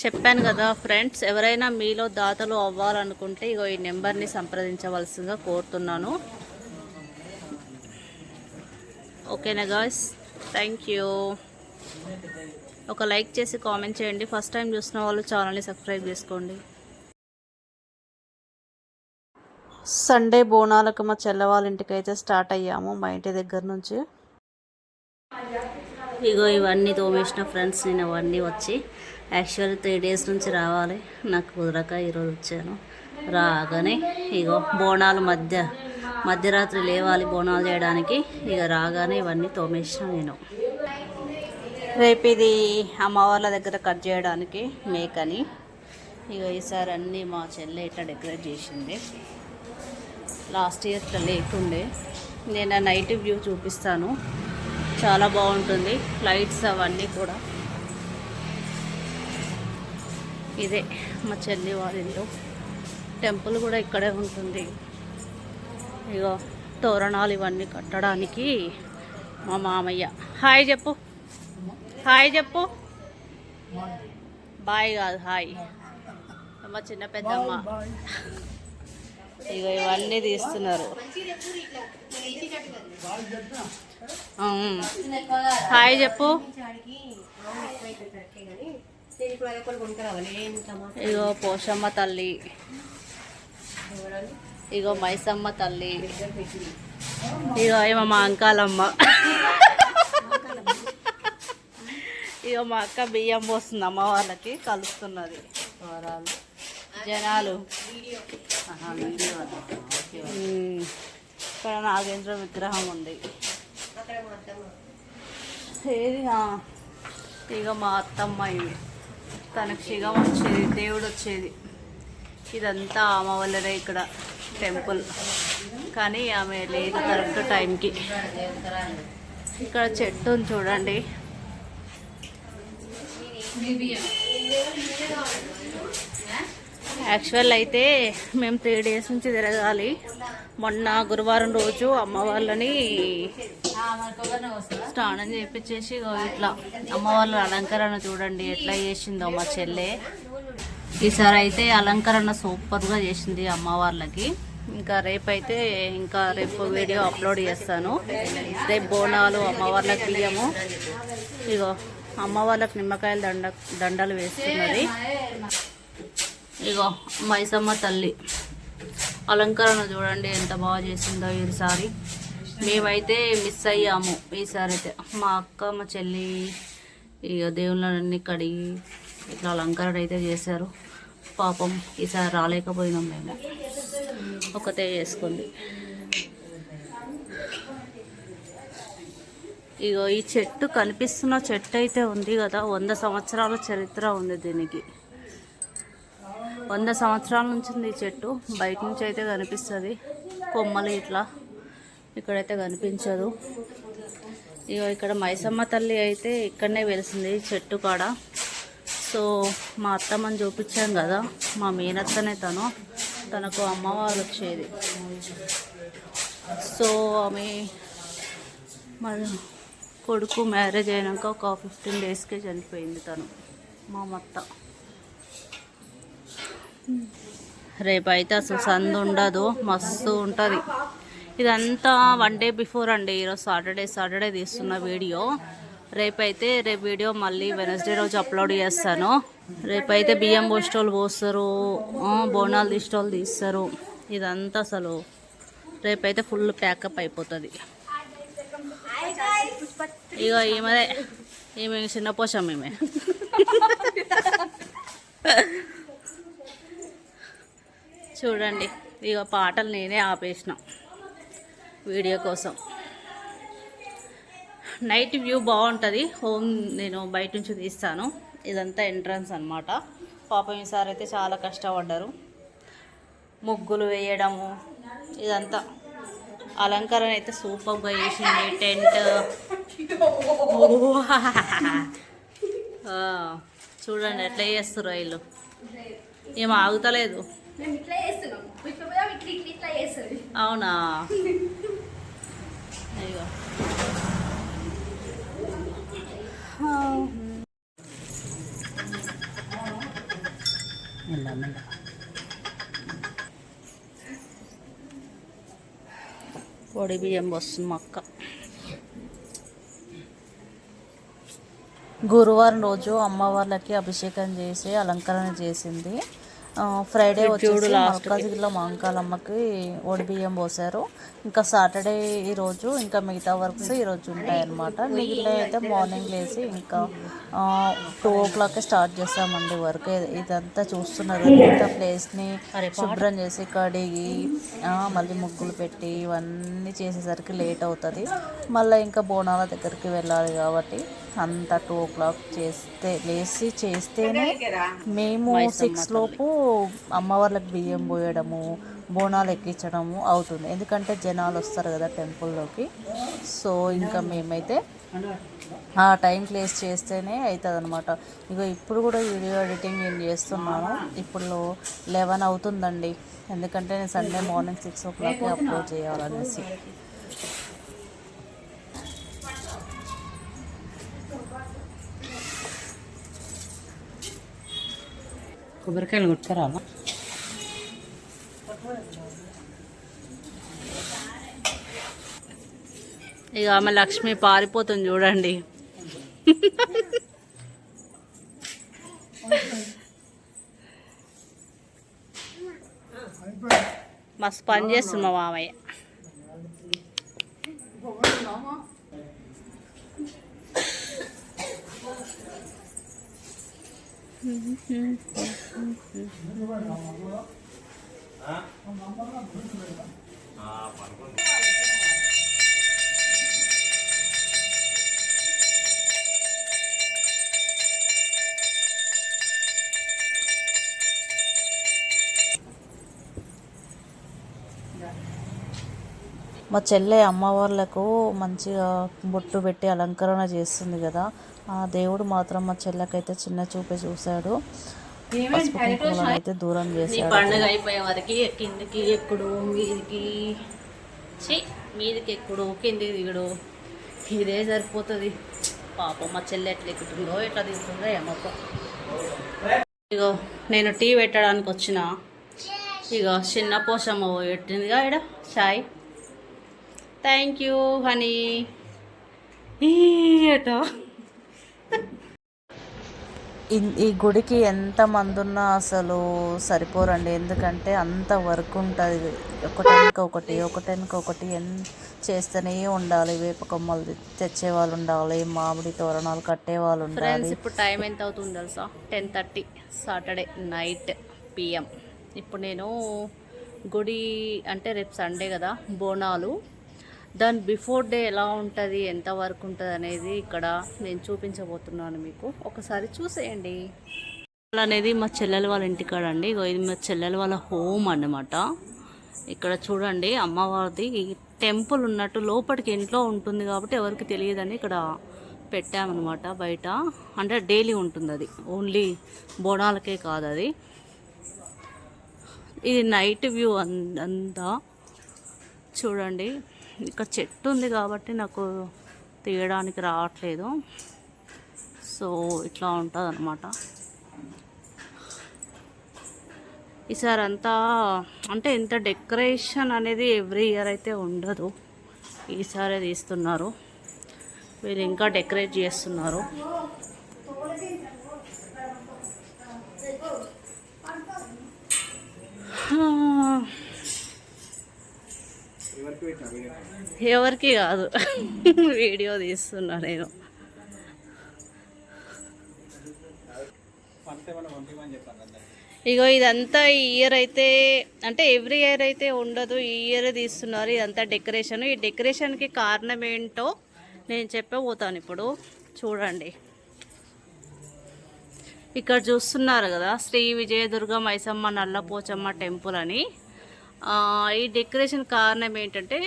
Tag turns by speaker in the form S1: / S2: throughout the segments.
S1: చెప్పాను కదా ఫ్రెండ్స్, ఎవరైనా మీలో దాతలు అవ్వాలనుకుంటే ఇగో ఈ నెంబర్ని సంప్రదించవలసిందిగా కోరుతున్నాను. ఓకేనా గాయ్స్, థ్యాంక్ యూ. ఒక లైక్ చేసి కామెంట్ చేయండి. ఫస్ట్ టైం చూసిన వాళ్ళు ఛానల్ని సబ్స్క్రైబ్ చేసుకోండి. సండే బోనాలకు మా చెల్లె ఇంటికి అయితే స్టార్ట్ అయ్యాము, మా ఇంటి దగ్గర నుంచి. ఇగో ఇవన్నీ తోమేసిన ఫ్రెండ్స్, నేను అవన్నీ వచ్చి యాక్చువల్లీ 3 days నుంచి రావాలి, నాకు కుదరక ఈరోజు వచ్చాను. రాగానే ఇగో బోనాలు మధ్యరాత్రి లేవాలి బోనాలు చేయడానికి. ఇక రాగానే ఇవన్నీ తోమేసిన నేను. రేపు ఇది అమ్మ వాళ్ళ దగ్గర కట్ చేయడానికి మేకని. ఇక ఈసారి అన్నీ మా చెల్లె ఇట్లా డెకరేట్ చేసింది. లాస్ట్ ఇయర్ ఇట్లా లేకుండే. నేను ఆ నైట్ వ్యూ చూపిస్తాను, చాలా బాగుంటుంది. లైట్స్ అవన్నీ కూడా. ఇదే మా చెల్లి వాళ్ళ ఇల్లు. టెంపుల్ కూడా ఇక్కడే ఉంటుంది. ఇగో తోరణాలు ఇవన్నీ కట్టడానికి మా మామయ్య. హాయ్ చెప్పు, హాయ్ చెప్పు. బాయ్ కాదు, హాయ్. మా చిన్న పెద్దమ్మ. ఇగో ఇవన్నీ తీస్తున్నారు. హాయ్ చెప్పు. ఇగో పోషమ్మ తల్లి, ఇగో మైసమ్మ తల్లి, ఇగో ఏమో మా అంకాలమ్మ. ఇగో మా అక్క బియ్యం పోస్తుంది అమ్మ వాళ్ళకి, కలుస్తున్నది. జనాలు ఇక్కడ నాగేంద్ర విగ్రహం ఉంది. ఏది ఇక మా అత్తమ్మ, ఇది తనకు శిగం వచ్చేది, దేవుడు వచ్చేది. ఇదంతా ఆమె వల్లనే ఇక్కడ టెంపుల్, కానీ ఆమె లేదు కరెక్ట్ టైంకి. ఇక్కడ చెట్టు చూడండి. యాక్చువల్ అయితే మేము 3 days నుంచి తిరగాలి. మొన్న గురువారం రోజు అమ్మ వాళ్ళని స్నానం చేయించేసి ఇట్లా అమ్మ వాళ్ళ అలంకరణ చూడండి ఎట్లా చేసిందో మా చెల్లె. ఈసారి అయితే అలంకరణ సూపర్గా చేసింది అమ్మ వాళ్ళకి. ఇంకా రేపు వీడియో అప్లోడ్ చేస్తాను. రేపు బోనాలు, అమ్మ వాళ్ళకి బియ్యము. ఇగో అమ్మ వాళ్ళకి నిమ్మకాయల దండలు వేస్తున్నది. ఇగో మైసమ్మ తల్లి అలంకరణ చూడండి ఎంత బాగా చేసిందో ఈసారి. మేమైతే మిస్ అయ్యాము ఈసారి అయితే. మా అక్క మా చెల్లి ఇక దేవుళ్ళన్నీ కడిగి ఇట్లా అలంకరణ అయితే చేశారు. పాపం ఈసారి రాలేకపోయినాం మేము, ఒకతే చేసుకుంది. ఇగో ఈ చెట్టు కనిపిస్తున్న చెట్టు అయితే ఉంది కదా, 100 సంవత్సరాల చరిత్ర ఉంది దీనికి. 100 సంవత్సరాల నుంచి ఉంది ఈ చెట్టు. బయట నుంచి అయితే కనిపిస్తుంది, కొమ్మలు ఇట్లా, ఇక్కడైతే కనిపించదు. ఇక ఇక్కడ మైసమ్మ తల్లి అయితే ఇక్కడనే వెలిసింది చెట్టు కాడ. సో మా అత్తమ్మని చూపించాం కదా, మా మేనత్తనే తనకు అమ్మవారు వచ్చేది. సో ఆమె మా కొడుకు మ్యారేజ్ అయినాక ఒక 15 daysకే చనిపోయింది తను, మా అత్త. రేపైతే అసలు సందు ఉండదు, మస్తు ఉంటుంది. ఇదంతా 1 day బిఫోర్ అండి. ఈరోజు సాటర్డే తీస్తున్న వీడియో. రేపు వీడియో మళ్ళీ వెనస్డే రోజు అప్లోడ్ చేస్తాను. రేపైతే బియ్యం పోస్టోళ్ళు పోస్తారు, బోనాలు తీసేటోళ్ళు తీస్తారు. ఇదంతా అసలు రేపైతే ఫుల్ ప్యాకప్ అయిపోతుంది. ఇక ఈమె చిన్న పోషం. ఈమె చూడండి, ఇక పాటలు నేనే ఆపేసిన వీడియో కోసం. నైట్ వ్యూ బాగుంటుంది. నేను బయట నుంచి తీస్తాను. ఇదంతా ఎంట్రన్స్ అన్నమాట. పాపం ఈసారి అయితే చాలా కష్టపడ్డారు. ముగ్గులు వేయడము, ఇదంతా అలంకరణ అయితే సూపర్గా చేసింది. టెంట్ చూడండి ఎట్లా చేస్తారు వీళ్ళు. ఏం ఆగుతలేదు. అవునా, అయ్యో. పొడి బియ్యం వస్తుంది మా అక్క. గురువారం రోజు అమ్మవార్లకి అభిషేకం చేసి అలంకరణ చేసింది. ఫ్రైడే వచ్చేసి మల్కాజ్గిరిలో మహంకాళమ్మకి ఒడి బియ్యం పోసారు. ఇంకా సాటర్డే ఈరోజు ఇంకా మిగతా వర్క్స్ ఈరోజు ఉంటాయన్నమాట. మిగిలిన అయితే మార్నింగ్ లేచి ఇంకా 2 o'clock స్టార్ట్ చేస్తామండి వర్క్. ఇదంతా చూస్తున్నారు, ఇంత ప్లేస్ని శుభ్రం చేసి కడిగి మళ్ళీ ముగ్గులు పెట్టి ఇవన్నీ చేసేసరికి లేట్ అవుతుంది. మళ్ళీ ఇంకా బోనాల దగ్గరికి వెళ్ళాలి కాబట్టి అంతా 2 o'clock చేస్తేనే మేము 6 లోపు అమ్మవార్లకు బియ్యం పోయడము, బోనాలు ఎక్కించడము అవుతుంది. ఎందుకంటే జనాలు వస్తారు కదా టెంపుల్లోకి. సో ఇంకా మేమైతే ఆ టైం ప్లేస్ చేస్తేనే అవుతుంది అనమాట. ఇక ఇప్పుడు కూడా వీడియో ఎడిటింగ్ నేను చేస్తున్నాను. ఇప్పుడు 11 అవుతుందండి, ఎందుకంటే నేను సండే మార్నింగ్ 6 o'clock అప్లోడ్ చేయాలనేసి.
S2: కొబ్బరికాయలు కొట్టుకురావా?
S1: ఇక ఆమె లక్ష్మి పారిపోతుంది చూడండి. మస్తు పని చేస్తుంది మా మామయ్య. మా చెల్లె అమ్మవార్లకు మంచిగా బొట్టు పెట్టి అలంకరణ చేస్తుంది కదా. ఆ దేవుడు మాత్రం మా చెల్లెకైతే చిన్న చూపే చూశాడు. పసుపు కుంకుమలను అయితే దూరం చేశాడు. పండుగ అయిపోయే వరకు కిందికి ఎక్కుడు, మీదికి ఎక్కుడు, కిందికి దిగుడు, ఇదే సరిపోతుంది. పాపం మా చెల్లె ఎట్లా ఎక్కుతుందో ఎట్లా దిగుతుందో ఏమో. ఇగో నేను టీ పెట్టడానికి వచ్చిన, ఇక చిన్న పోషమ్మ పెట్టిందిగా ఇక్కడ చాయ్. Thank you honey. ఏటో ఈ గుడికి ఎంతమంది ఉన్నా అసలు సరిపోరండి, ఎందుకంటే అంత వర్క్ ఉంటుంది. ఒకటెనక ఒకటి చేస్తూనే ఉండాలి. వేప కొమ్మలు తెచ్చే వాళ్ళు ఉండాలి, మామిడి తోరణాలు కట్టే వాళ్ళు ఉండాలి. ఇప్పుడు టైం ఎంత అవుతుంది తెలుసా? 10:30 సాటర్డే నైట్ PM. ఇప్పుడు నేను గుడి అంటే రేపు సండే కదా, బోనాలు దాని బిఫోర్ డే ఎలా ఉంటుంది, ఎంత వర్క్ ఉంటుంది అనేది ఇక్కడ నేను చూపించబోతున్నాను మీకు. ఒకసారి చూసేయండి. అనేది మా చెల్లెల వాళ్ళ ఇంటికాడ అండి. ఇది మా చెల్లెల వాళ్ళ హోమ్ అన్నమాట. ఇక్కడ చూడండి అమ్మవారిది టెంపుల్ ఉన్నట్టు లోపలికి ఇంట్లో ఉంటుంది కాబట్టి ఎవరికి తెలియదని ఇక్కడ పెట్టామన్నమాట. బయట అంటే డైలీ ఉంటుంది, అది ఓన్లీ బోనాలకే కాదు అది. ఇది నైట్ వ్యూ అంతా చూడండి. ఇక్కడ చెట్టు ఉంది కాబట్టి నాకు తీయడానికి రావట్లేదు. సో ఇట్లా ఉంటుంది అన్నమాట. ఈసారి అంతా అంటే ఇంత డెకరేషన్ అనేది ఎవ్రీ ఇయర్ అయితే ఉండదు, ఈసారి తీస్తున్నారు. వీళ్ళు ఇంకా డెకరేట్ చేస్తున్నారు. ఎవరికి కాదు, వీడియో తీస్తున్నా నేను. ఇగో ఇదంతా ఈ ఇయర్ అయితే అంటే ఎవ్రీ ఇయర్ అయితే ఉండదు, ఈ ఇయర్ తీస్తున్నారు. ఇదంతా డెకరేషన్. ఈ డెకరేషన్కి కారణం ఏంటో నేను చెప్పబోతాను ఇప్పుడు. చూడండి, ఇక్కడ చూస్తున్నారు కదా శ్రీ విజయదుర్గ మైసమ్మ నల్లపోచమ్మ టెంపుల్ అని. ఈ డెకరేషన్ కారణం ఏంటంటే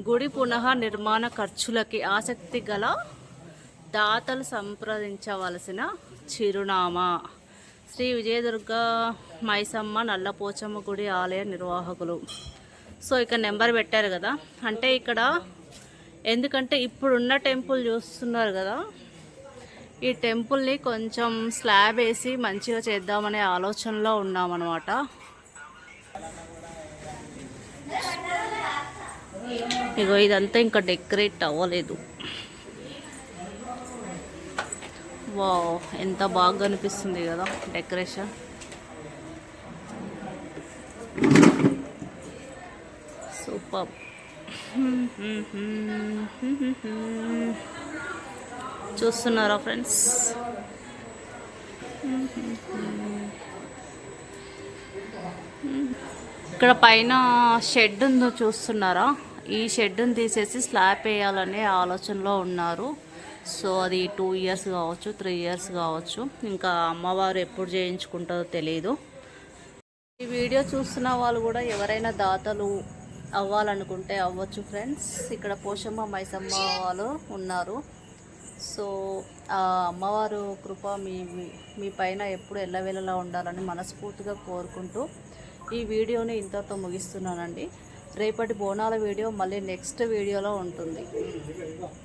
S1: గుడి పునః నిర్మాణ ఖర్చులకి ఆసక్తి గల దాతలు సంప్రదించవలసిన చిరునామా శ్రీ విజయదుర్గ మైసమ్మ నల్లపోచమ్మ గుడి ఆలయ నిర్వాహకులు. సో ఇక్కడ నెంబర్ పెట్టారు కదా, అంటే ఇక్కడ ఎందుకంటే ఇప్పుడున్న టెంపుల్ చూస్తున్నారు కదా, ఈ టెంపుల్ని కొంచెం స్లాబ్ వేసి మంచిగా చేద్దామనే ఆలోచనలో ఉన్నామన్నమాట. ఇగో ఇదంతా ఇంకా డెకరేట్ అవ్వలేదు. వావ్, ఎంత బాగా అనిపిస్తుంది కదా డెకరేషన్. సూపర్. చూస్తున్నారా ఫ్రెండ్స్? ఇక్కడ పైన షెడ్ ఉందో చూస్తున్నారా? ఈ షెడ్ని తీసేసి స్లాబ్ వేయాలనే ఆలోచనలో ఉన్నారు. సో అది 2 ఇయర్స్ కావచ్చు, 3 ఇయర్స్ కావచ్చు. ఇంకా అమ్మవారు ఎప్పుడు చేయించుకుంటారో తెలియదు. ఈ వీడియో చూస్తున్న వాళ్ళు కూడా ఎవరైనా దాతలు అవ్వాలనుకుంటే అవ్వచ్చు ఫ్రెండ్స్. ఇక్కడ పోషమ్మ మైసమ్మ వాళ్ళు ఉన్నారు. సో ఆ అమ్మవారు కృప మీ పైన ఎప్పుడు ఎల్లవేళలా ఉండాలని మనస్ఫూర్తిగా కోరుకుంటూ ఈ వీడియోని ఇంతతో ముగిస్తున్నానండి. రేపటి బోనాల వీడియో మళ్ళీ నెక్స్ట్ వీడియోలో ఉంటుంది.